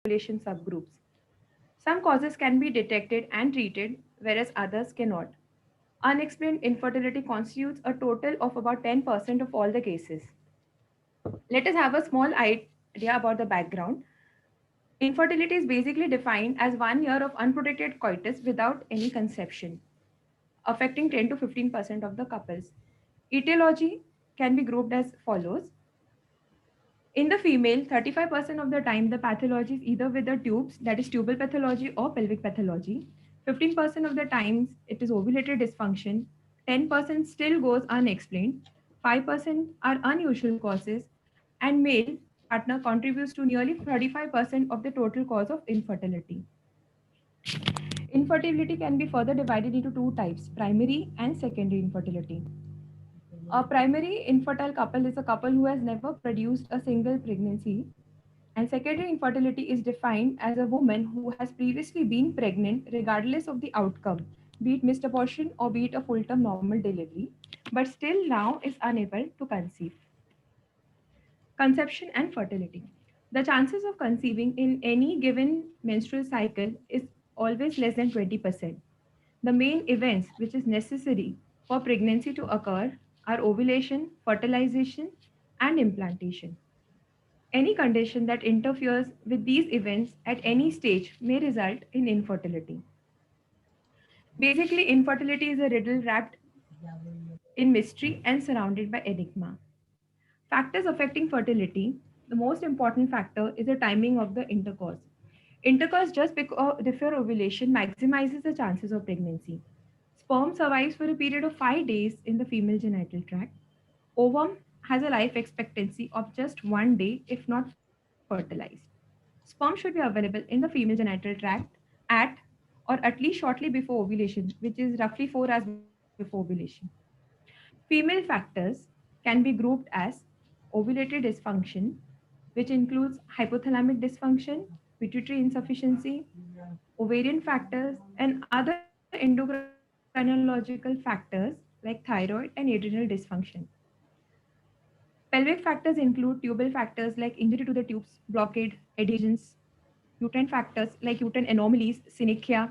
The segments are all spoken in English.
ovulation subgroups. Some causes can be detected and treated, whereas others cannot. Unexplained infertility constitutes a total of about 10% of all the cases. Let us have a small idea about the background. Infertility is basically defined as 1 year of unprotected coitus without any conception, affecting 10 to 15% of the couples. Etiology can be grouped as follows. In the female, 35% of the time the pathology is either with the tubes, that is tubal pathology or pelvic pathology. 15% of the times it is ovulatory dysfunction. 10% still goes unexplained. 5% are unusual causes. And male partner contributes to nearly 35% of the total cause of infertility. Infertility can be further divided into two types, primary and secondary infertility. A primary infertile couple is a couple who has never produced a single pregnancy, and secondary infertility is defined as a woman who has previously been pregnant regardless of the outcome, be it missed abortion or be it a full term normal delivery, but still now is unable to conceive. Conception and fertility. The chances of conceiving in any given menstrual cycle is always less than 20%. The main events which is necessary for pregnancy to occur are ovulation, fertilization, and implantation. Any condition that interferes with these events at any stage may result in infertility. Basically, infertility is a riddle wrapped in mystery and surrounded by enigma. Factors affecting fertility. The most important factor is the timing of the intercourse. Intercourse just before ovulation maximizes the chances of pregnancy. Sperm survives for a period of 5 days in the female genital tract. Ovum has a life expectancy of just 1 day if not fertilized. Sperm should be available in the female genital tract at or at least shortly before ovulation, which is roughly 4 hours before ovulation. Female factors can be grouped as ovulatory dysfunction, which includes hypothalamic dysfunction, pituitary insufficiency, ovarian factors, and other endocrinological factors like thyroid and adrenal dysfunction. Pelvic factors include tubal factors like injury to the tubes, blockade, adhesions, uterine factors like uterine anomalies, synechia,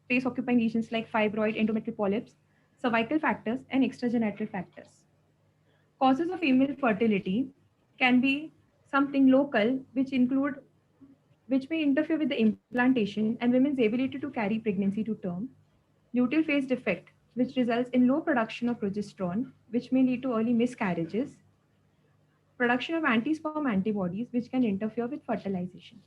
space occupying lesions like fibroid, endometrial polyps, cervical factors, and extragenital factors. Causes of female fertility can be something local, which may interfere with the implantation and women's ability to carry pregnancy to term. Luteal phase defect, which results in low production of progesterone, which may lead to early miscarriages. Production of anti-sperm antibodies, which can interfere with fertilization.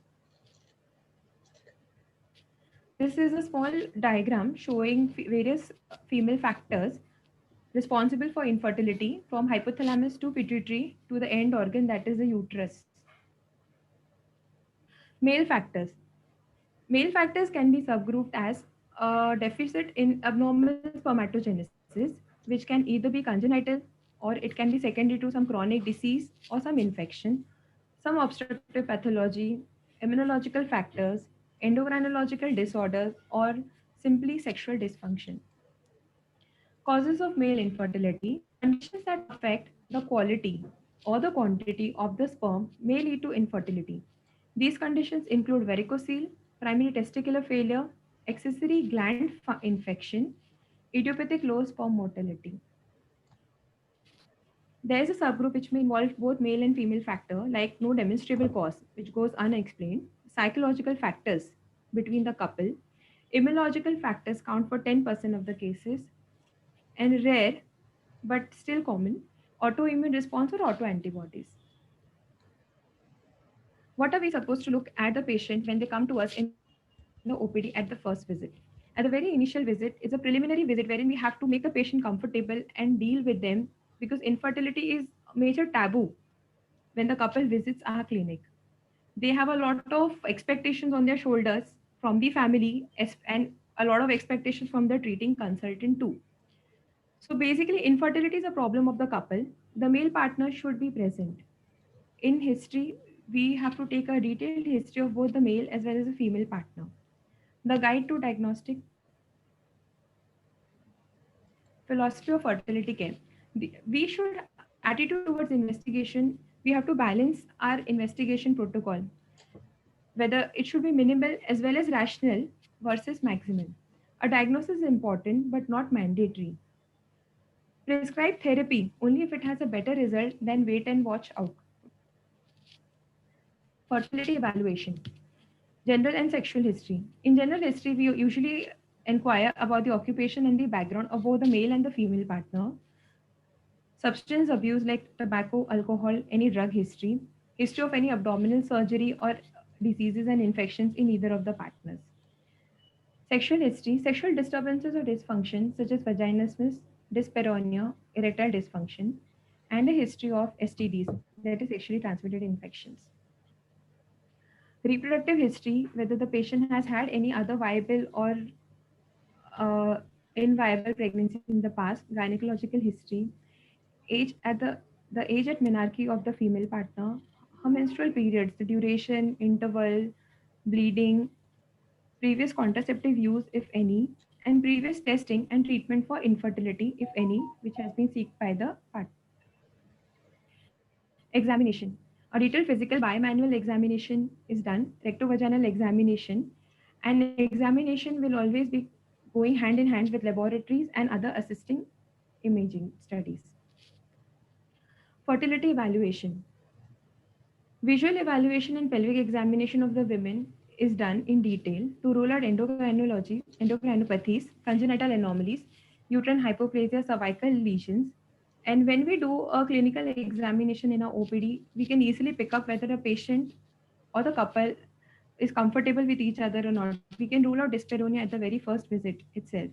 This is a small diagram showing various female factors responsible for infertility from hypothalamus to pituitary to the end organ that is the uterus. Male factors. Male factors can be subgrouped as a deficit in abnormal spermatogenesis, which can either be congenital or it can be secondary to some chronic disease or some infection, some obstructive pathology, immunological factors, endocrinological disorders, or simply sexual dysfunction. Causes of male infertility. Conditions that affect the quality or the quantity of the sperm may lead to infertility. These conditions include varicocele, primary testicular failure, accessory gland infection, idiopathic low sperm motility. There is a subgroup which may involve both male and female factor, like no demonstrable cause, which goes unexplained, psychological factors between the couple, immunological factors count for 10% of the cases, and rare but still common autoimmune response or autoantibodies. What are we supposed to look at the patient when they come to us in the OPD at the first visit? At the very initial visit is a preliminary visit wherein we have to make the patient comfortable and deal with them because infertility is a major taboo when the couple visits our clinic. They have a lot of expectations on their shoulders from the family and a lot of expectations from the treating consultant too. So basically, infertility is a problem of the couple. The male partner should be present. In history, we have to take a detailed history of both the male as well as the female partner. The guide to diagnostic philosophy of fertility care. We should attitude towards investigation. We have to balance our investigation protocol. whether it should be minimal as well as rational versus maximal. A diagnosis is important but not mandatory. Prescribe therapy only if it has a better result than wait and watch out. Fertility evaluation. General and sexual history. In general history, we usually inquire about the occupation and the background of both the male and the female partner, substance abuse like tobacco, alcohol, any drug history of any abdominal surgery or diseases and infections in either of the partners. Sexual history, sexual disturbances or dysfunction such as vaginismus, dyspareunia, erectile dysfunction, and a history of STDs, that is sexually transmitted infections. Reproductive history, whether the patient has had any other viable or uh, inviable pregnancies in the past, gynecological history, age at the age at menarche of the female partner, her menstrual periods, the duration, interval, bleeding, previous contraceptive use, if any, and previous testing and treatment for infertility, if any, which has been sought by the partner. Examination. A detailed physical bimanual examination is done, rectovaginal examination, and examination will always be going hand in hand with laboratories and other assisting imaging studies. Fertility evaluation. Visual evaluation and pelvic examination of the women is done in detail to rule out endocrinopathies, congenital anomalies, uterine hypoplasia, cervical lesions. And when we do a clinical examination in our OPD, we can easily pick up whether a patient or the couple is comfortable with each other or not. We can rule out dyspareunia at the very first visit itself.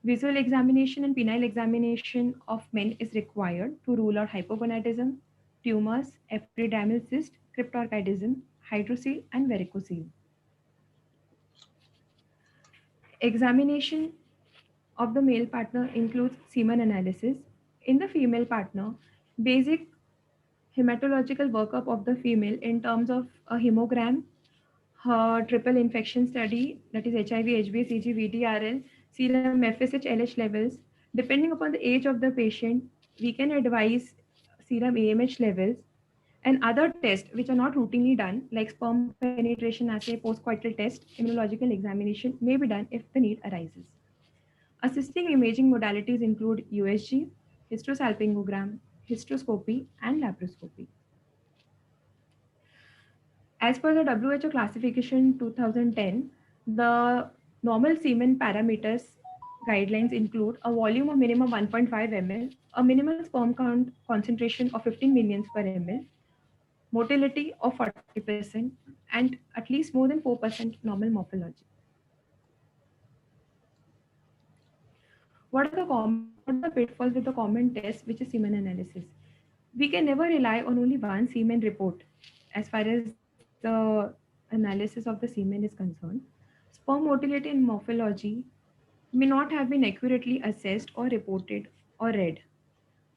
Visual examination and penile examination of men is required to rule out hypogonadism, tumors, epididymal cyst, cryptorchidism, hydrocele, and varicocele. Examination of the male partner includes semen analysis. In the female partner, basic hematological workup of the female in terms of a hemogram, her triple infection study, that is HIV, HB, CG, VDRL, serum FSH, LH levels. Depending upon the age of the patient, we can advise serum AMH levels and other tests which are not routinely done, like sperm penetration assay, postcoital test, immunological examination, may be done if the need arises. Assisting imaging modalities include USG, hysterosalpingogram, hysteroscopy, and laparoscopy. As per the WHO classification 2010, the normal semen parameters guidelines include a volume of minimum 1.5 ml, a minimal sperm count concentration of 15 millions per ml, motility of 40%, and at least more than 4% normal morphology. What are the pitfalls with the common test, which is semen analysis? We can never rely on only one semen report as far as the analysis of the semen is concerned. Sperm motility and morphology may not have been accurately assessed or reported or read.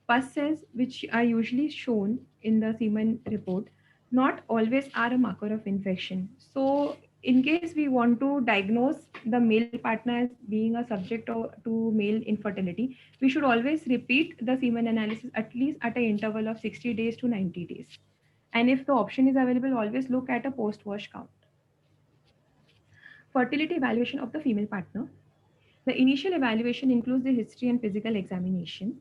Pus cells, which are usually shown in the semen report, not always are a marker of infection. So, in case we want to diagnose the male partner as being a subject to male infertility, we should always repeat the semen analysis at least at an interval of 60 days to 90 days. And if the option is available, always look at a post wash count. Fertility evaluation of the female partner. The initial evaluation includes the history and physical examination.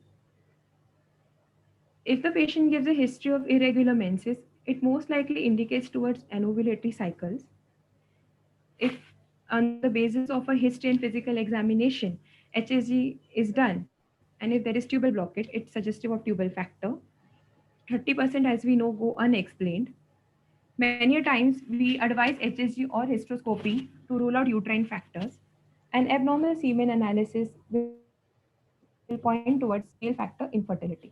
If the patient gives a history of irregular menses, it most likely indicates towards anovulatory cycles. If on the basis of a history and physical examination, HSG is done, and if there is tubal blockage, it's suggestive of tubal factor. 30%, as we know, go unexplained. Many times we advise HSG or hysteroscopy to rule out uterine factors. An abnormal semen analysis will point towards male factor infertility.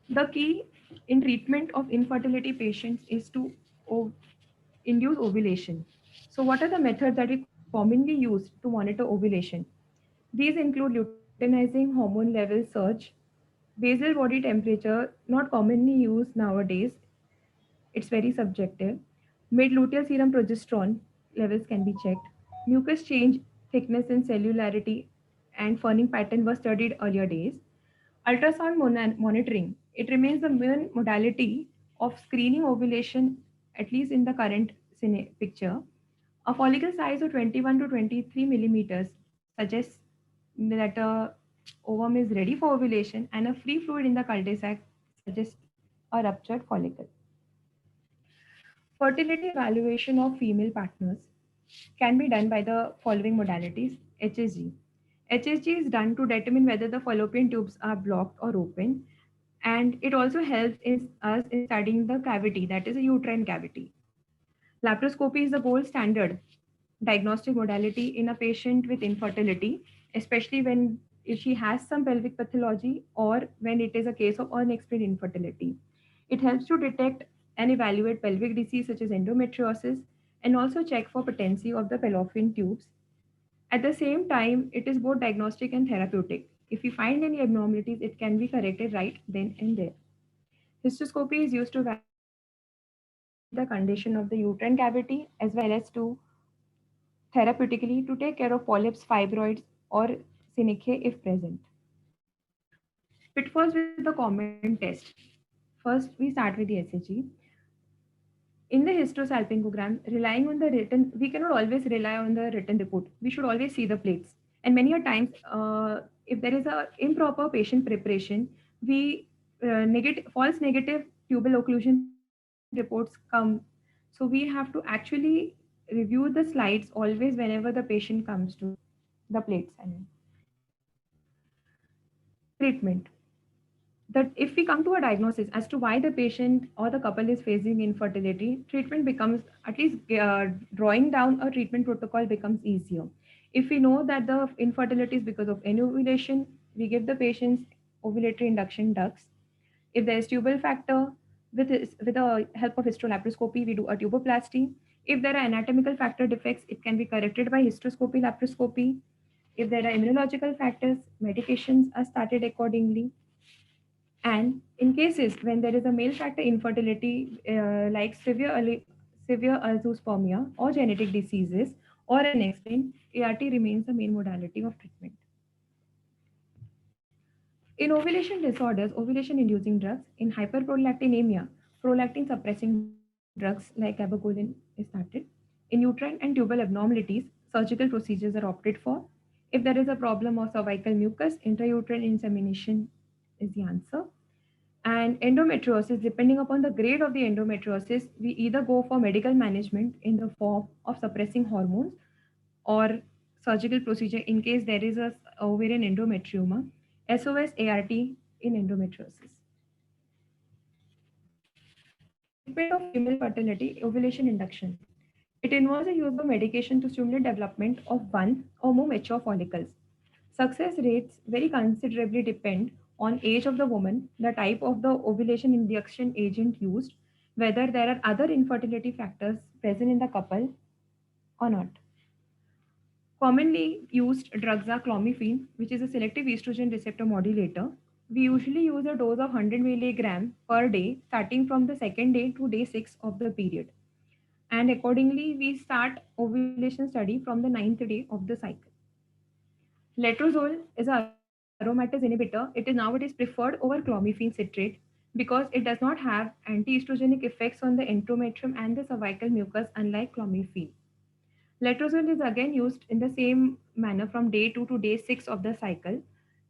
The key in treatment of infertility patients is to ov- induce ovulation. So, what are the methods that we commonly use to monitor ovulation? These include luteinizing hormone level search, basal body temperature, not commonly used nowadays, it's very subjective. Mid luteal serum progesterone levels can be checked. Mucus change, thickness, and cellularity and ferning pattern were studied earlier days. Ultrasound monitoring. It remains the main modality of screening ovulation at least in the current picture. A follicle size of 21 to 23 millimeters suggests that a ovum is ready for ovulation, and a free fluid in the cul-de-sac suggests a ruptured follicle. Fertility evaluation of female partners can be done by the following modalities. HSG. HSG is done to determine whether the fallopian tubes are blocked or open, and it also helps us in studying the cavity, that is a uterine cavity. Laparoscopy is the gold standard diagnostic modality in a patient with infertility, especially when if she has some pelvic pathology or when it is a case of unexplained infertility. It helps to detect and evaluate pelvic disease such as endometriosis and also check for patency of the fallopian tubes. At the same time, it is both diagnostic and therapeutic. If we find any abnormalities, it can be corrected right then and there. Histoscopy is used to evaluate the condition of the uterine cavity as well as to therapeutically to take care of polyps, fibroids, or synechiae if present. Pitfalls with the common test. First, we start with the SHG. In the histosalpingogram, relying on the written, we cannot always rely on the written report. We should always see the plates. And many a times, if there is a improper patient preparation, we false negative tubal occlusion reports come. So we have to actually review the slides always whenever the patient comes to the plates. I mean. Treatment. That if we come to a diagnosis as to why the patient or the couple is facing infertility, treatment becomes at least drawing down a treatment protocol becomes easier. If we know that the infertility is because of anovulation, we give the patients ovulatory induction ducts. If there is tubal factor, with the help of histolaparoscopy, we do a tuboplasty. If there are anatomical factor defects, it can be corrected by hysteroscopy, laparoscopy. If there are immunological factors, medications are started accordingly. And in cases when there is a male factor infertility, like severe azoospermia or genetic diseases or unexplained, ART remains the main modality of treatment. In ovulation disorders, ovulation inducing drugs, in hyperprolactinemia, prolactin suppressing drugs like cabergoline is started. In uterine and tubal abnormalities, surgical procedures are opted for. If there is a problem of cervical mucus, intrauterine insemination is the answer. And endometriosis, depending upon the grade of the endometriosis, we either go for medical management in the form of suppressing hormones or surgical procedure in case there is a ovarian endometrioma, SOS ART in endometriosis. Treatment of female fertility, ovulation induction. It involves the use of medication to stimulate development of one or more mature follicles. Success rates very considerably depend on age of the woman, the type of the ovulation induction agent used, whether there are other infertility factors present in the couple or not. Commonly used drugs are clomiphene, which is a selective estrogen receptor modulator. We usually use a dose of 100 milligram per day, starting from the second day to day 6 of the period. And accordingly, we start ovulation study from the ninth day of the cycle. Letrozole is an aromatase inhibitor. It is nowadays preferred over clomiphene citrate because it does not have anti-estrogenic effects on the endometrium and the cervical mucus, unlike clomiphene. Letrozole is again used in the same manner from day 2 to day 6 of the cycle.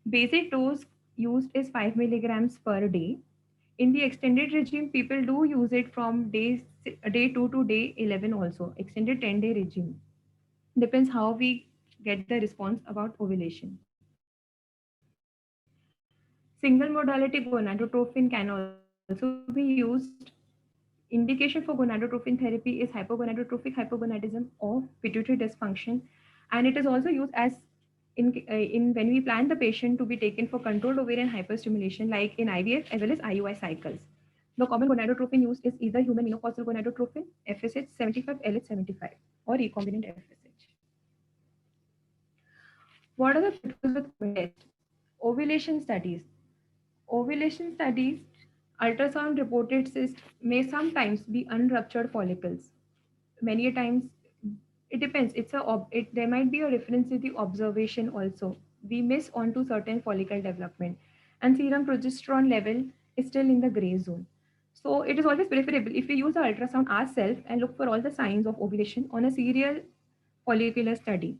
Basic dose used is 5 milligrams per day. In the extended regime, people do use it from day 2 to day 11 also, extended 10-day regime. Depends how we get the response about ovulation. Single modality gonadotropin can also be used. Indication for gonadotropin therapy is hypogonadotrophic hypogonadism or pituitary dysfunction, and it is also used as in when we plan the patient to be taken for controlled ovarian hyperstimulation, like in IVF as well as IUI cycles. The common gonadotropin used is either human menopausal gonadotropin, FSH 75, LH 75, or recombinant FSH. What are the pitfalls with common test? Ovulation studies. Ovulation studies, ultrasound reported cysts may sometimes be unruptured follicles. Many a times, it depends. There might be a reference to the observation also. We miss onto certain follicle development, and serum progesterone level is still in the gray zone. So it is always preferable if we use the ultrasound ourselves and look for all the signs of ovulation on a serial follicular study.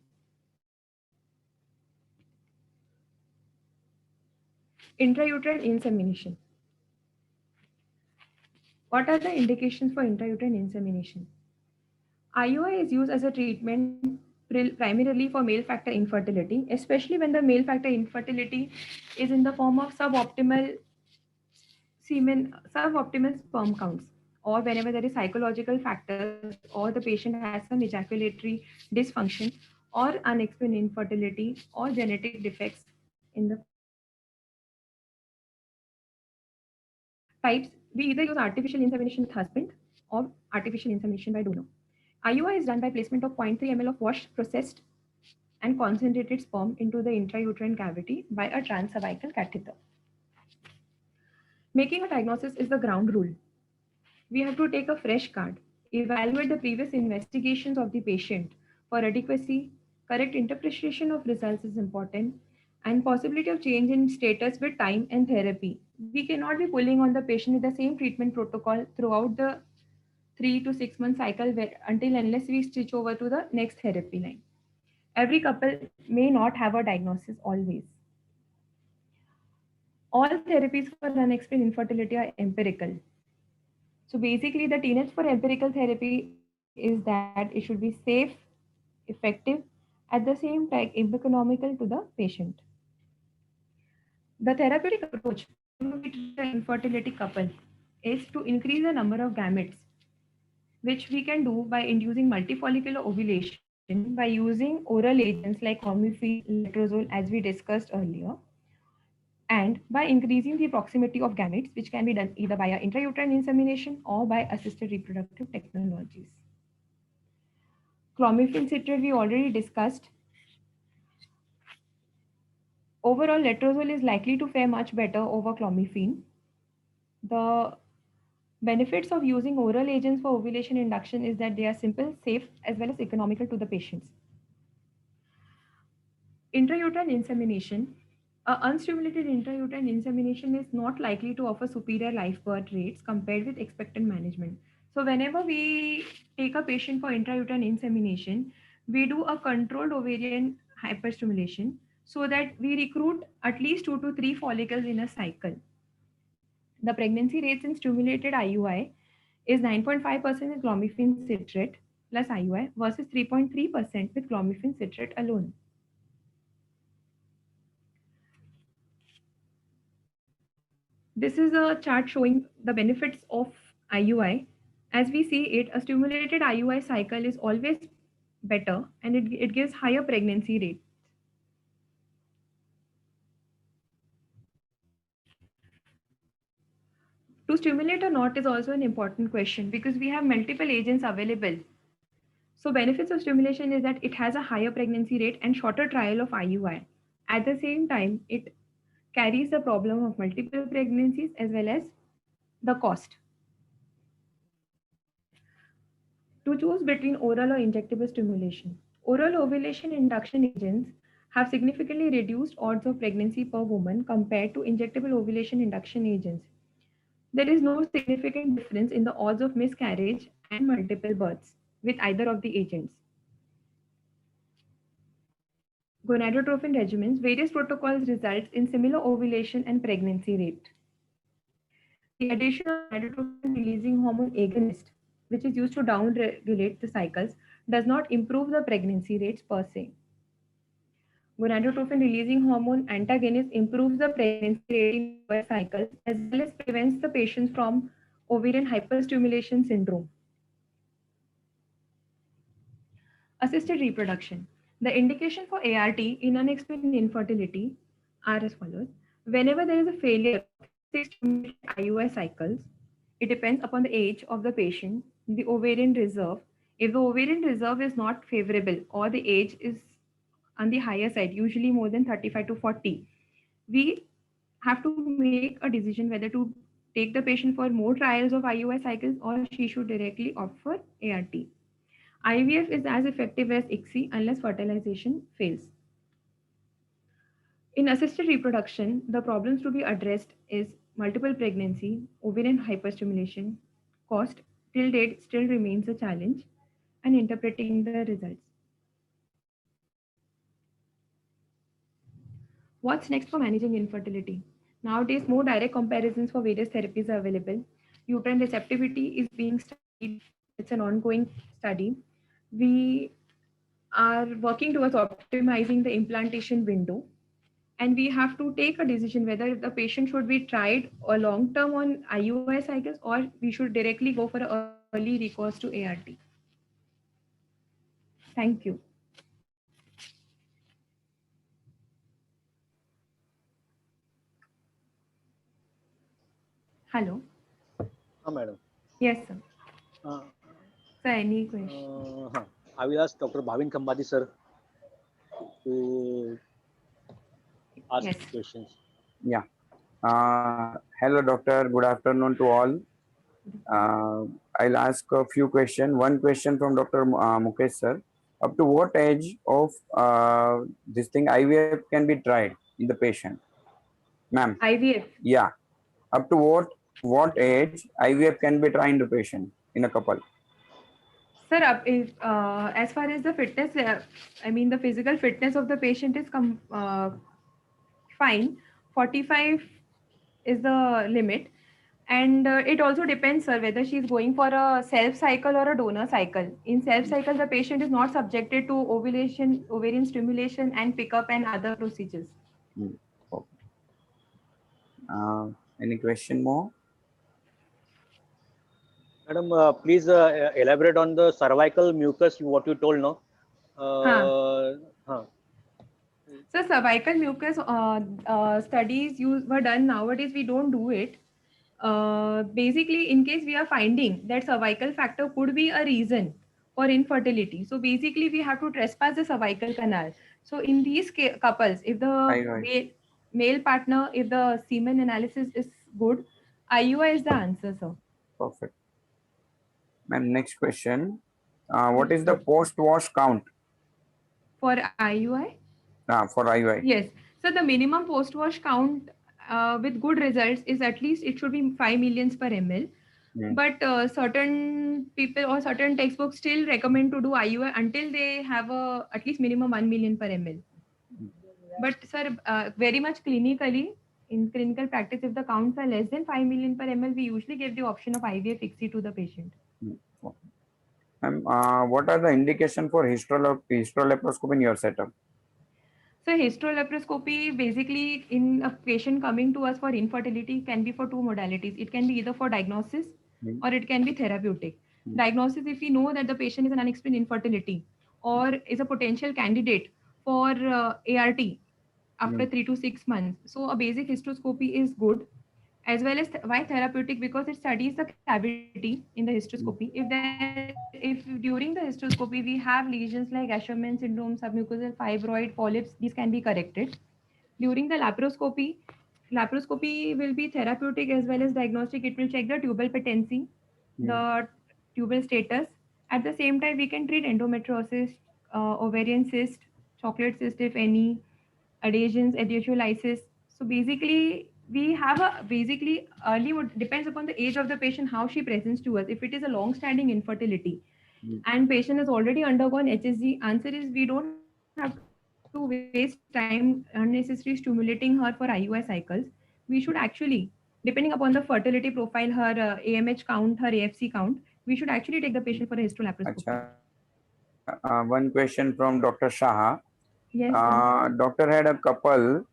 Intrauterine insemination. What are the indications for intrauterine insemination? IUI is used as a treatment primarily for male factor infertility, especially when the male factor infertility is in the form of suboptimal sperm counts, or whenever there is psychological factors, or the patient has some ejaculatory dysfunction, or unexplained infertility, or genetic defects in the factor. Types: we either use artificial insemination with husband or artificial insemination by donor. IUI is done by placement of 0.3 ml of washed, processed, and concentrated sperm into the intrauterine cavity by a transcervical catheter. Making a diagnosis is the ground rule. We have to take a fresh card, evaluate the previous investigations of the patient for adequacy, correct interpretation of results is important, and possibility of change in status with time and therapy. We cannot be pulling on the patient with the same treatment protocol throughout the 3 to 6 month cycle until unless we switch over to the next therapy line. Every couple may not have a diagnosis always. All therapies for unexplained infertility are empirical. So basically, the tenets for empirical therapy is that it should be safe, effective, at the same time economical to the patient. The therapeutic approach whenever we treat an infertility couple is to increase the number of gametes, which we can do by inducing multifollicular ovulation by using oral agents like clomiphene, letrozole, as we discussed earlier, and by increasing the proximity of gametes, which can be done either via intrauterine insemination or by assisted reproductive technologies. Clomiphene citrate we already discussed. Overall, letrozole is likely to fare much better over clomiphene. The benefits of using oral agents for ovulation induction is that they are simple, safe, as well as economical to the patients. Intrauterine insemination. Unstimulated intrauterine insemination is not likely to offer superior live birth rates compared with expectant management. So, whenever we take a patient for intrauterine insemination, we do a controlled ovarian hyperstimulation so that we recruit at least 2 to 3 follicles in a cycle. The pregnancy rates in stimulated IUI is 9.5% with clomiphene citrate plus IUI versus 3.3% with clomiphene citrate alone. This is a chart showing the benefits of IUI. As we see it, a stimulated IUI cycle is always better and it gives higher pregnancy rate. To stimulate or not is also an important question because we have multiple agents available. So benefits of stimulation is that it has a higher pregnancy rate and shorter trial of IUI. At the same time, it carries the problem of multiple pregnancies as well as the cost. To choose between oral or injectable stimulation. Oral ovulation induction agents have significantly reduced odds of pregnancy per woman compared to injectable ovulation induction agents. There is no significant difference in the odds of miscarriage and multiple births with either of the agents. Gonadotropin regimens, various protocols results in similar ovulation and pregnancy rate. The addition of gonadotropin releasing hormone agonist, which is used to downregulate the cycles, does not improve the pregnancy rates per se. Gonadotropin releasing hormone antagonist improves the pregnancy rate in IUI cycles as well as prevents the patients from ovarian hyperstimulation syndrome. Assisted reproduction. The indication for ART in unexplained infertility are as follows. Whenever there is a failure of 6 IUI cycles, it depends upon the age of the patient, the ovarian reserve. If the ovarian reserve is not favorable or the age is on the higher side, usually more than 35 to 40, we have to make a decision whether to take the patient for more trials of IUI cycles or she should directly opt for ART. IVF is as effective as ICSI unless fertilization fails. In assisted reproduction, the problems to be addressed is multiple pregnancy, ovarian hyperstimulation, cost till date still remains a challenge, and interpreting the results. What's next for managing infertility? Nowadays, more direct comparisons for various therapies are available. Uterine receptivity is being studied, it's an ongoing study. We are working towards optimizing the implantation window, and we have to take a decision whether the patient should be tried a long term on IUI cycles or we should directly go for an early recourse to ART. Thank you. Hello. Madam. Yes, sir. Uh, Sir, any question? I will ask Dr. Bhavin Khambadi sir to ask Yes. questions. Yeah. Hello, doctor. Good afternoon to all. I'll ask a few questions. One question from Dr. Mukesh sir. Up to what age of this thing IVF can be tried in the patient, ma'am? IVF. Yeah. Up to what age IVF can be tried in the patient in a couple? Sir, if, as far as the fitness, I mean the physical fitness of the patient is fine. 45 is the limit. And it also depends, sir, whether she's going for a self cycle or a donor cycle. In self cycle, the patient is not subjected to ovulation, ovarian stimulation, and pickup and other procedures. Hmm. Okay. Any question more? Madam, please elaborate on the cervical mucus, what you told now. Huh. Huh. So cervical mucus studies were done. Nowadays, we don't do it. Basically, in case we are finding that cervical factor could be a reason for infertility. So basically, we have to trespass the cervical canal. So in these couples, if the IUI. male partner, if the semen analysis is good, IUI is the answer, sir. Perfect. Ma'am, next question. What Yes, is the sir. post-wash count For IUI? for IUI? Yes. So the minimum post-wash count with good results is at least it should be 5 millions per ml. Hmm. But certain people or certain textbooks still recommend to do IUI until they have at least minimum 1 million per ml. But sir, very much clinically, in clinical practice, if the counts are less than 5 million per ml, we usually give the option of IVF ICSI to the patient. Hmm. Okay. What are the indication for hysterolaparoscopy in your setup? So hysterolaparoscopy basically in a patient coming to us for infertility can be for two modalities. It can be either for diagnosis Hmm. or it can be therapeutic. Hmm. Diagnosis, if we know that the patient is an unexplained infertility or is a potential candidate for ART Hmm. after 3 to 6 months. So a basic hysteroscopy is good, as well as why therapeutic, because it studies the cavity in the hysteroscopy. Hmm. If during the hysteroscopy we have lesions like Asherman syndrome, submucosal fibroid, polyps, these can be corrected. During the laparoscopy will be therapeutic as well as diagnostic. It will check the tubal patency, Hmm. the tubal status. At the same time, we can treat endometriosis, ovarian cyst, chocolate cyst if any, adhesions, adhesiolysis. So basically, we have a basically early depends upon the age of the patient how she presents to us. If it is a long-standing infertility Hmm. and patient has already undergone HSG, answer is we don't have to waste time unnecessarily stimulating her for IUI cycles. We should actually, depending upon the fertility profile, her AMH count, her AFC count, we should actually take the patient for a hysterolaparoscopy. Acha, one question from Dr. Shah. Yes, sir. Doctor had a couple,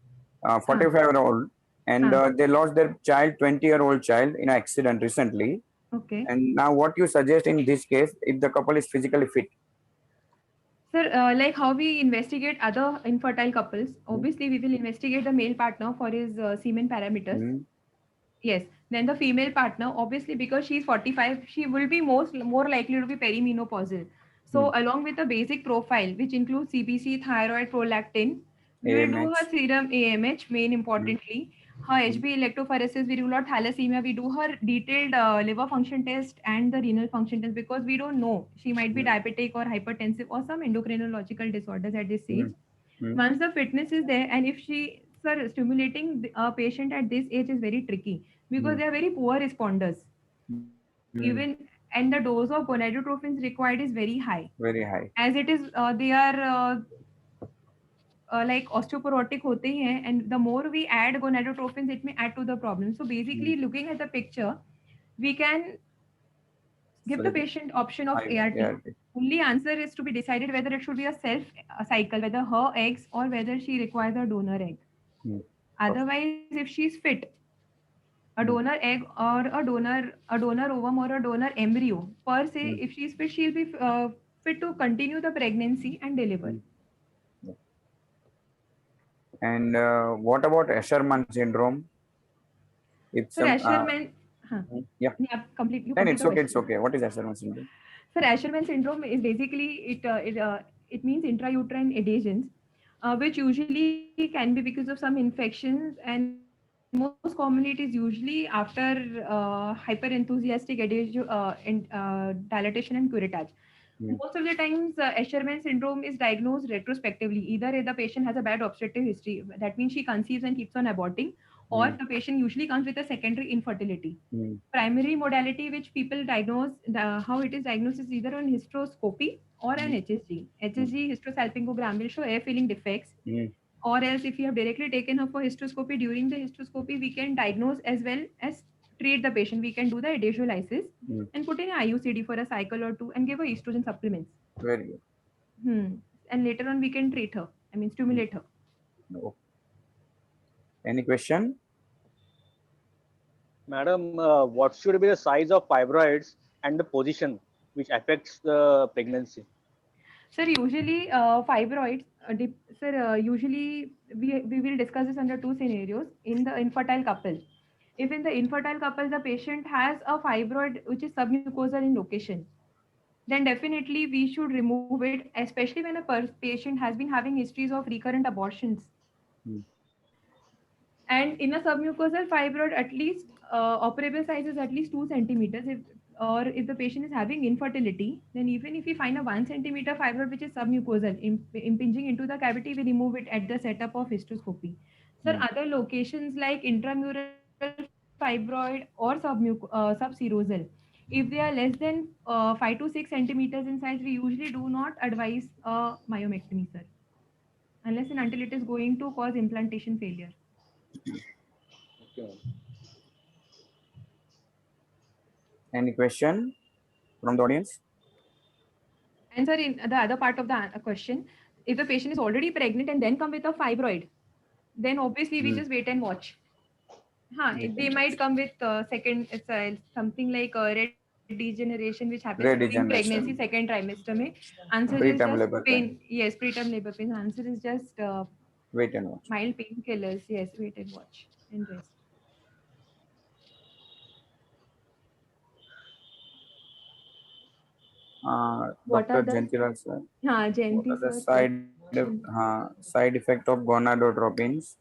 Huh. 45-year-old, and Huh. they lost their child, 20-year-old child, in an accident recently. Okay. And now, what you suggest in this case, if the couple is physically fit? Sir, like how we investigate other infertile couples, Hmm. obviously we will investigate the male partner for his semen parameters. Hmm. Yes. Then the female partner, obviously because she's 45, she will be more likely to be perimenopausal. Hmm. So along with the basic profile, which includes CBC, thyroid, prolactin, we will do her AMH. serum AMH, main Hmm. importantly. Her Hmm. HB electrophoresis, we rule out thalassemia, we do her detailed liver function test and the renal function test because we don't know. She might be Hmm. diabetic or hypertensive or some endocrinological disorders at this Hmm. stage. Hmm. Once the fitness is there and if she sir, stimulating a patient at this age is very tricky because they are very poor responders. Even and the dose of gonadotropins required is very high. Very high. As it is, they are like osteoporotic होते ही हैं, and the more we add gonadotropins, it may add to the problem. So basically, looking at the picture, we can give the patient option of ART. Only answer is to be decided whether it should be a self cycle, whether her eggs or whether she requires a donor egg. Otherwise, if she's fit, a donor egg or a donor ovum or a donor embryo per se, if she's fit, she'll be fit to continue the pregnancy and deliver. And what about Asherman syndrome? If So Asherman, yeah, completely. Then it's okay. It's okay. What is Asherman syndrome? So Asherman syndrome is basically it means intrauterine adhesions, which usually can be because of some infections, and most commonly it is usually after hyper-enthusiastic dilatation and curettage. Most of the times, Asherman syndrome is diagnosed retrospectively. Either the patient has a bad obstetric history, that means she conceives and keeps on aborting, or the patient usually comes with a secondary infertility. Primary modality which people diagnose, how it is diagnosed is either on hysteroscopy or an HSG. HSG, hysterosalpingogram, will show air filling defects. Or else, if you have directly taken her for hysteroscopy, during the hysteroscopy, we can diagnose as well as treat the patient. We can do the adhesiolysis and put in an IUCD for a cycle or two and give her estrogen supplements. Very good. And later on, we can treat her. I mean, stimulate her. No. Any question? Madam, what should be the size of fibroids and the position which affects the pregnancy? Sir, usually fibroids, usually we will discuss this under two scenarios in the infertile couple. If in the infertile couple, the patient has a fibroid which is submucosal in location, then definitely we should remove it, especially when a patient has been having histories of recurrent abortions. And in a submucosal fibroid, at least operable size is at least 2 centimeters. If the patient is having infertility, then even if we find a 1 centimeter fibroid which is submucosal, impinging into the cavity, we remove it at the setup of hysteroscopy. Sir, other locations like intramural fibroid or subserosal, if they are less than 5 to 6 centimeters in size, we usually do not advise myomectomy, sir, unless and until it is going to cause implantation failure. Okay. Any question from the audience? And sir, in the other part of the question, if the patient is already pregnant and then come with a fibroid, then obviously we just wait and watch. They might come with second, something like red degeneration, which happens during pregnancy, second trimester. Answer is just pain. Yes, preterm labor pain. Answer is just wait and watch. Mild painkillers. Yes, wait and watch and rest. Dr. Jentiral sir. Jenti What are the sir. side effect of gonadotropins?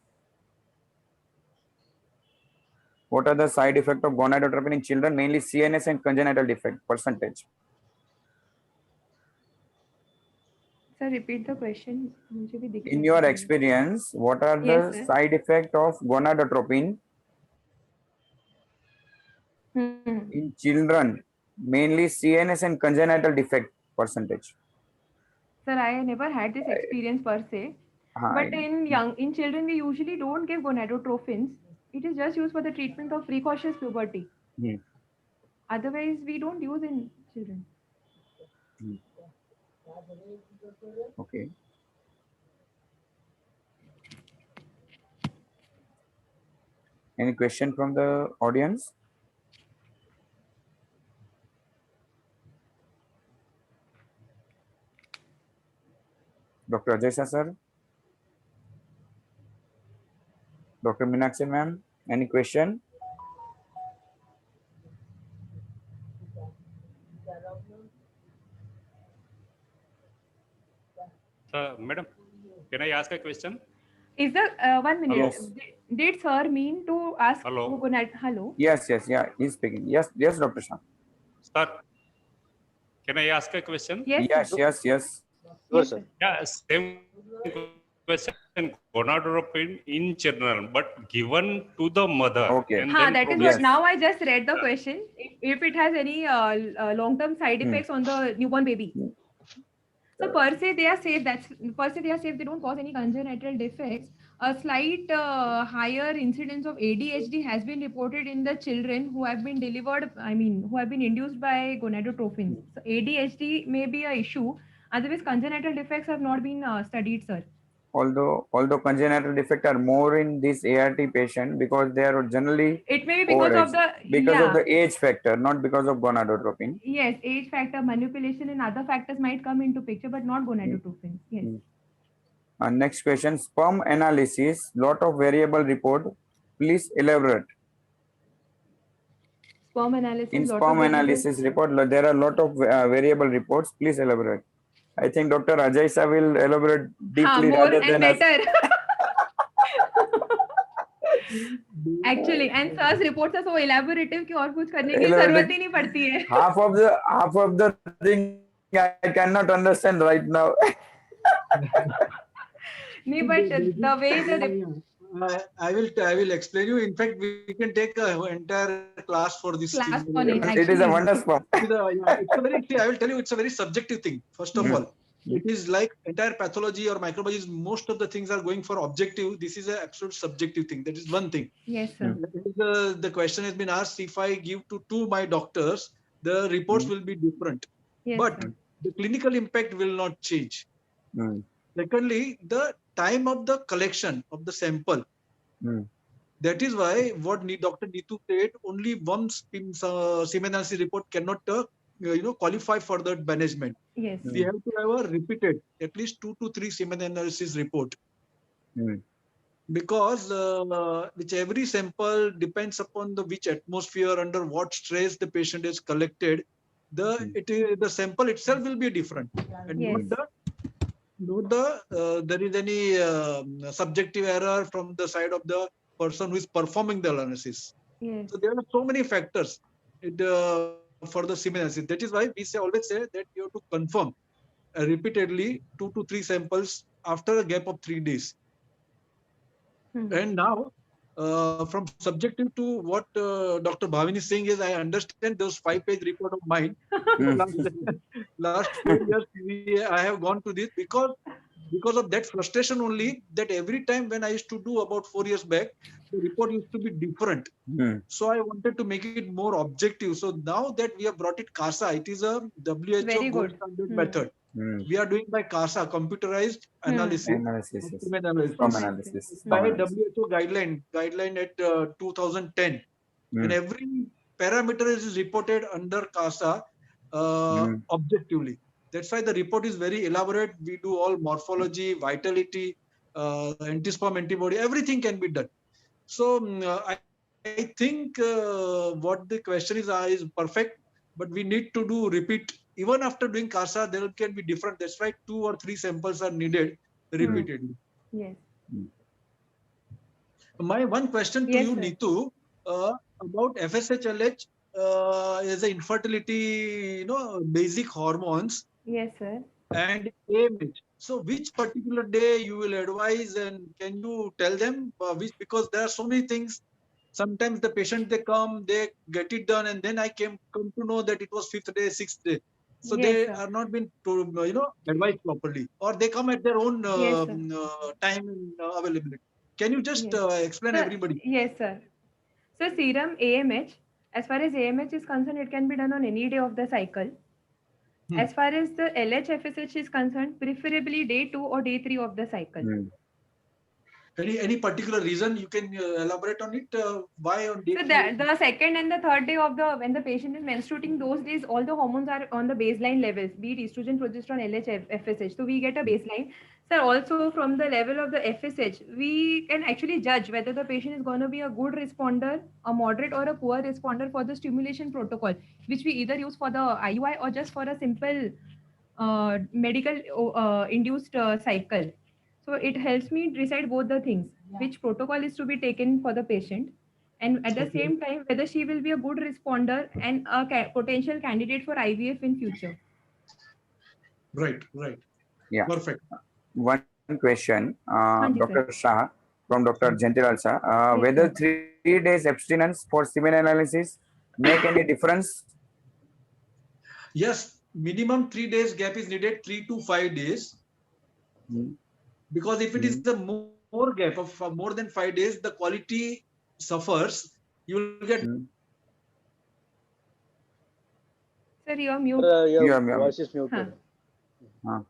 What are the side effect of gonadotropin in children, mainly CNS and congenital defect percentage? Sir, repeat the question. In your experience, what are the side effect of gonadotropin in children, mainly CNS and congenital defect percentage? Sir, I never had this experience per se. But in children, we usually don't give gonadotropins. It is just used for the treatment of precocious puberty. Otherwise, we don't use in children. Okay. Any question from the audience? Dr. Ajay sir? Dr. Meenakshi ma'am, any question? Madam, can I ask a question? Is the 1 minute? Yes. Did sir mean to ask? Hello. Hello. Yes, he's speaking. Yes, Dr. Shah. Sir, can I ask a question? Yes. Yes. Sure, sir. Yeah, same question gonadotropin in general, but given to the mother. Okay. And Ha, then that is Yes. what. Now I just read the question. If it has any long-term side effects on the newborn baby. So per se they are safe. That's per se they are safe. They don't cause any congenital defects. A slight higher incidence of ADHD has been reported in the children who have been delivered. I mean, who have been induced by gonadotropins. So ADHD may be a issue. Otherwise, congenital defects have not been studied, sir. Although congenital defect are more in this ART patient because they are generally It may be because overage, of the because of yeah. the age factor, not because of gonadotropin. Yes, age factor, manipulation, and other factors might come into picture, but not gonadotropin. Yes. Next question, sperm analysis, lot of variable report. Please elaborate. Sperm analysis, In lot of sperm variables. analysis report, there are a lot of variable reports. Please elaborate. I think Dr. Ajay Sir will elaborate deeply More rather and than us. better. Actually, and sir's reports are so elaborative कि और कुछ करने की जरूरत ही नहीं पड़ती है. Half of the thing I cannot understand right now. नहीं, but the way the I will explain you. In fact, we can take an entire class for this class thing. on it. It is a Actually, wonder sperm. It's a very, I will tell you, it's a very subjective thing. First of all, Mm. it is like entire pathology or microbiology. Most of the things are going for objective. This is an absolute subjective thing. That is one thing. yes, sir. The question has been asked: if I give to two my doctors, the reports will be different, Yes, but sir. the clinical impact will not change. Mm. Secondly, the time of the collection of the sample. Mm. That is why what Dr. Neetu said, only one semen analysis report cannot qualify for that management. Yes. We have to have a repeated, at least 2 to 3 semen analysis report. Mm. Because which every sample depends upon the which atmosphere, under what stress the patient is collected. The sample itself will be different, and Yes. there is any subjective error from the side of the person who is performing the analysis. Yes. So there are so many factors for the semen analysis. That is why we always say that you have to confirm repeatedly 2 to 3 samples after a gap of 3 days. And now, from subjective to what Dr. Bhavin is saying is, I understand those 5-page report of mine. Last 4 years, I have gone to this because of that frustration only, that every time when I used to do about 4 years back, the report used to be different. Mm. So I wanted to make it more objective. So now that we have brought it CASA, it is a WHO Very gold good. standard method. Mm. We are doing by CASA, computerized analysis. Analysis. of semen analysis. Sperm analysis. By Sperm analysis. WHO guideline at 2010. Mm. And every parameter is reported under CASA objectively. That's why the report is very elaborate. We do all morphology, vitality, anti-sperm antibody, everything can be done. So I think what the question is perfect, but we need to do repeat. Even after doing CASA, there can be different. That's why 2 or 3 samples are needed repeatedly. Yes. My one question to Yes, you, sir. Neetu, about FSH-LH is a infertility, basic hormones, Yes, sir. and AMH. So which particular day you will advise, and can you tell them which, because there are so many things. Sometimes the patient, they come, they get it done, and then I come to know that it was 5th day, 6th day. So Yes, they sir. are not been advised properly, or they come at their own Yes, sir. time and availability. Can you just Yes. explain Sir, everybody? yes, sir. So serum AMH, as far as AMH is concerned, it can be done on any day of the cycle. As far as the LH FSH is concerned, preferably day 2 or day 3 of the cycle. Mm. Any particular reason you can elaborate on it? Why on day So 3? the second and the third day of when the patient is menstruating, those days all the hormones are on the baseline levels, be it estrogen, progesterone, LH, FSH. So we get a baseline. Sir, also from the level of the FSH, we can actually judge whether the patient is going to be a good responder, a moderate or a poor responder for the stimulation protocol, which we either use for the IUI or just for a simple medical induced cycle. So it helps me decide both the things, which protocol is to be taken for the patient, and at the same time whether she will be a good responder and a potential candidate for IVF in future. Right. Yeah. Perfect. One question, हाँ जी sir. Dr. Shah from Dr. Gentilal Shah. Yes, Whether sir. 3 days abstinence for semen analysis make any difference? Yes, minimum 3 days gap is needed, 3 to 5 days. Hmm. Because if it is the more gap of more than 5 days, the quality suffers. You will get Hmm. Sir, you're mute. Your Yeah, voice is muted. Huh.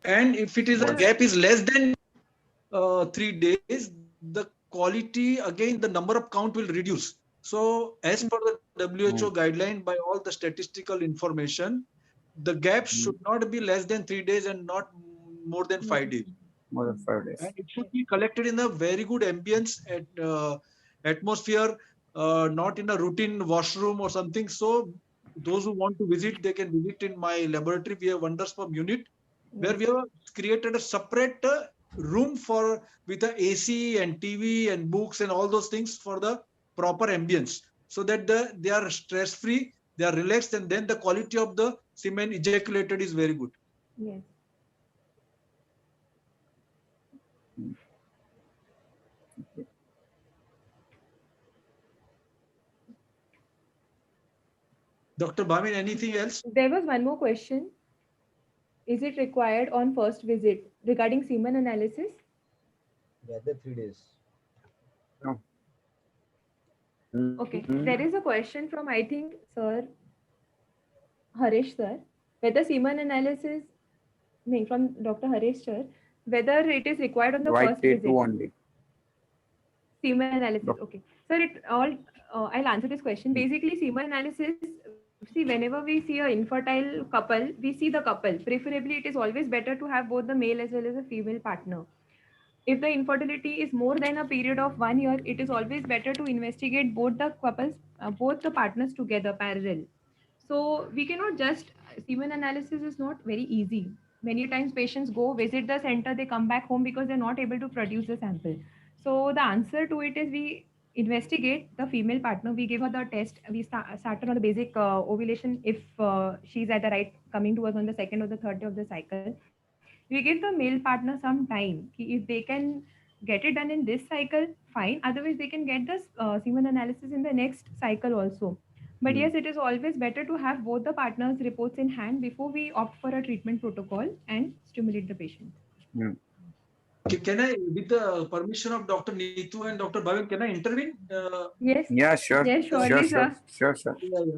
and if it is a Sir, gap is less than 3 days, the quality again the number of count will reduce. So as per the WHO guideline by all the statistical information, the gap should not be less than 3 days and not more than 5 days. More than 5 days. And it should be collected in a very good ambience at atmosphere, not in a routine washroom or something. So those who want to visit, they can visit in my laboratory. We have Wondersperm unit where we have created a separate room for with a AC and TV and books and all those things for the proper ambience, so that they are stress free, they are relaxed, and then the quality of the semen ejaculated is very good. yes. Dr. Bhavin, anything else? There was one more question. Is it required on first visit regarding semen analysis? Yeah, the 3 days. No. Okay. There is a question from, I think, Sir Harish sir, whether semen analysis, no, from Dr. Harish sir, whether it is required on the White first T2 visit. only. Semen analysis. Doc- Okay. Sir, I'll answer this question. Basically, semen analysis, see, whenever we see a infertile couple, we see the couple. Preferably, it is always better to have both the male as well as a female partner. If the infertility is more than a period of 1 year, it is always better to investigate both the couples, both the partners together, parallel. So we cannot just, semen analysis is not very easy. Many times patients go visit the center, they come back home because they're not able to produce the sample. So the answer to it is we investigate the female partner, we give her the test, we start her on the basic ovulation if she's at the right, coming to us on the second or the third day of the cycle. We give the male partner some time. If they can get it done in this cycle, fine. Otherwise, they can get this semen analysis in the next cycle also. But yes, it is always better to have both the partners' reports in hand before we opt for a treatment protocol and stimulate the patient. Hmm. Can I, with the permission of Dr. Neetu and Dr. Bhavin, can I intervene? Yes, Yeah, sure. yes, surely, sir. Sure, sir.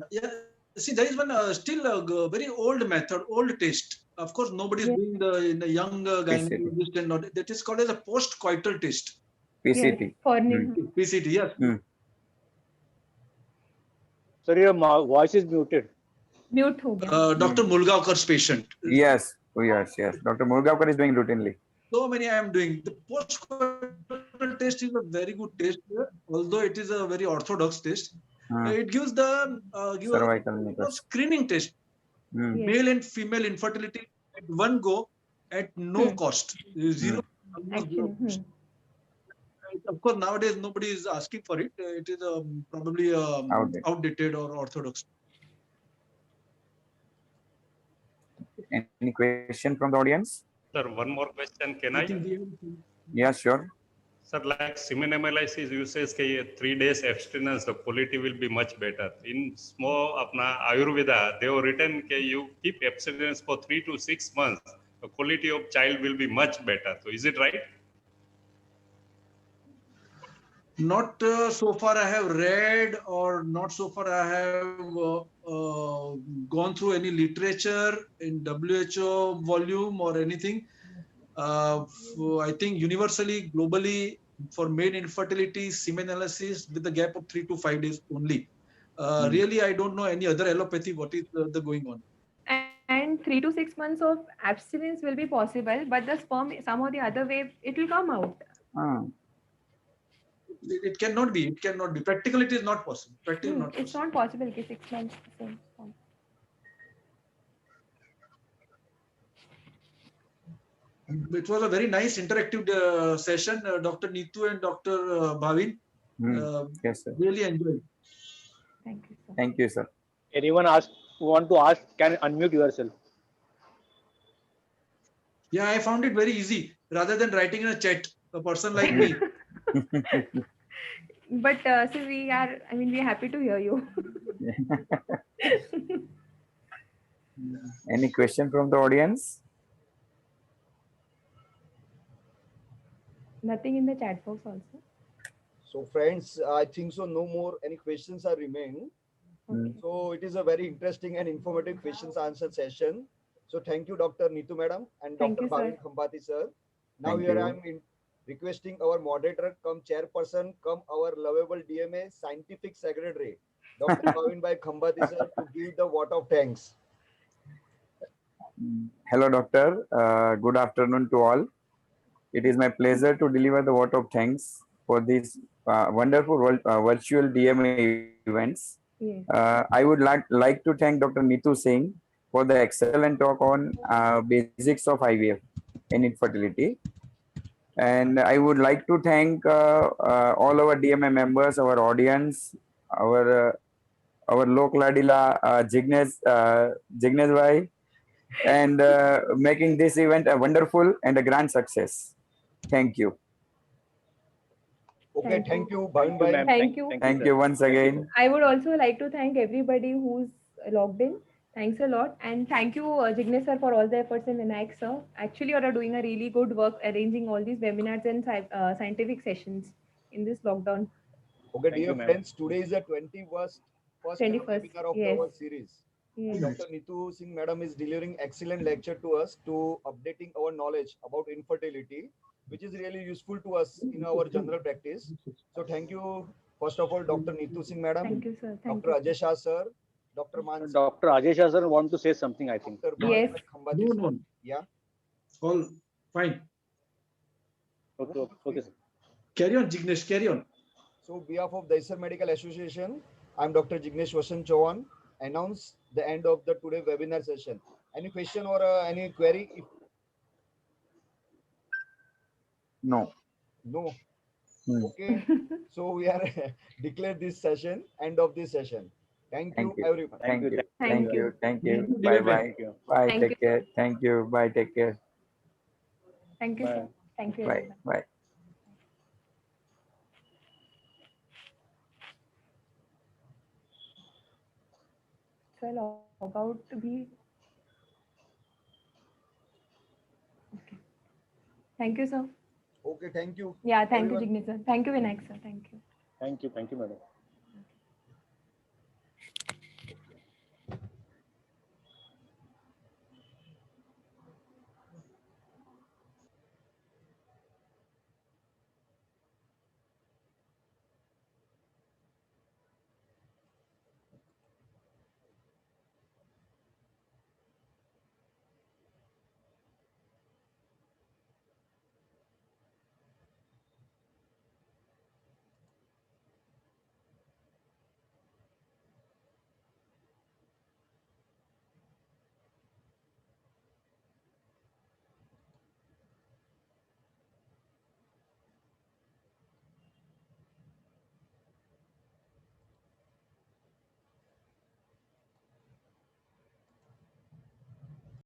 Yeah. See, there is one still a very old method, old test. Of course, nobody is Yes, doing in the young gynecologist and not. That is called as a post-coital test, yes, PCT. for PCT. Yes. Sir, your voice is muted. mute ho gaya. Dr. Mulgaokar's patient. Yes. Yes. Dr. Murgaonkar is doing routinely. So many I am doing. The post-coital test is a very good test, although it is a very orthodox test. It gives the Cervical mucus. screening test, Yes. male and female infertility at one go at no cost, zero. Almost zero Actually, cost. Of course, nowadays nobody is asking for it. It is probably outdated or orthodox. Any question from the audience? Sir, one more question. Can I I? think we have. Yeah, sure. Sir, like semen analysis uses 3 days abstinence, the quality will be much better. In small apna Ayurveda, they have written that you keep abstinence for 3 to 6 months. The quality of child will be much better. So is it right? Not so far I have read, or not so far I have gone through any literature in WHO volume or anything. I think universally, globally, for male infertility, semen analysis with the gap of 3 to 5 days only. Really, I don't know any other allopathy. What is the going on? And 3 to 6 months of abstinence will be possible, but the sperm, somehow the other way, it will come out. It cannot be. It cannot be. Practically, it is not possible. Practically, not It's possible. not possible. 6 months. Sperm. It was a very nice interactive session, Dr. Neetu and Dr. Bhavin. Yes, sir. Really enjoyed. Thank you, sir. Thank you, sir. Anyone want to ask, can unmute yourself. Yeah, I found it very easy rather than writing in a chat. A person like me. But so we are, I mean, we're happy to hear you. Any question from the audience? Nothing in the chat box also. So friends, I think so no more any questions are remaining. Okay. So it is a very interesting and informative questions answer session. So thank you, Dr. Neetu madam and Thank Dr. you, sir. Bhavin Khambati sir. Now Thank here you. I am requesting our moderator, come chairperson, come our lovable DMA scientific secretary, Dr. Bhavin Bhai Khambati sir, to give the vote of thanks. Hello, doctor. Good afternoon to all. It is my pleasure to deliver the vote of thanks for these wonderful virtual DMA events. Yes. I would like to thank Dr. Neetu Singh for the excellent talk on basics of IVF and infertility. And I would like to thank all our DMA members, our audience, our local Adila Jignesh Bhai, and making this event a wonderful and a grand success. Thank you. Okay, thank you, Bhavin Thank you, Bhai. ma'am. Thank you. Thank sir. you once again. I would also like to thank everybody who's logged in. Thanks a lot. And thank you, Jignesh sir, for all the efforts in Vinayak sir. Actually, you are doing a really good work arranging all these webinars and scientific sessions in this lockdown. Okay, Thank you, dear ma'am. friends, today is the 21st ever 21st. webinar of Yes. our series. Yes. Dr. Neetu Singh madam is delivering excellent lecture to us to updating our knowledge about infertility, which is really useful to us in our general practice. So thank you, first of all, Dr. Neetu Singh madam, Thank you, sir. Thank Dr. you. Ajay Shah sir, Dr. Mansi, Dr. Ajay Shah sir want to say something, I think. Dr. Yes. Bhavin Khambati sir. No. Yeah. All fine. Okay, sir. Carry on, Jignesh. Carry on. So, behalf of the Daisar Medical Association, I'm Dr. Jignesh Vasant Chauhan. Announce the end of the today webinar session. Any question or any query? If No. no, Hmm. okay. So we are declare this session end of this session. Thank you, Thank you. everyone. Thank you. Thank you. Thank Thank you. you, Bye dear bye. Thank you. Bye. Thank Take you. care. Thank you. Bye. Take care. Thank you, Bye. sir. Thank you, Bye. everyone. Bye. So I log out to be. Okay. Thank you, sir. Okay, thank you. Yeah, thank you, Everyone. Jignesh sir. Thank you, Vinayak sir. Thank you. Thank you, madam.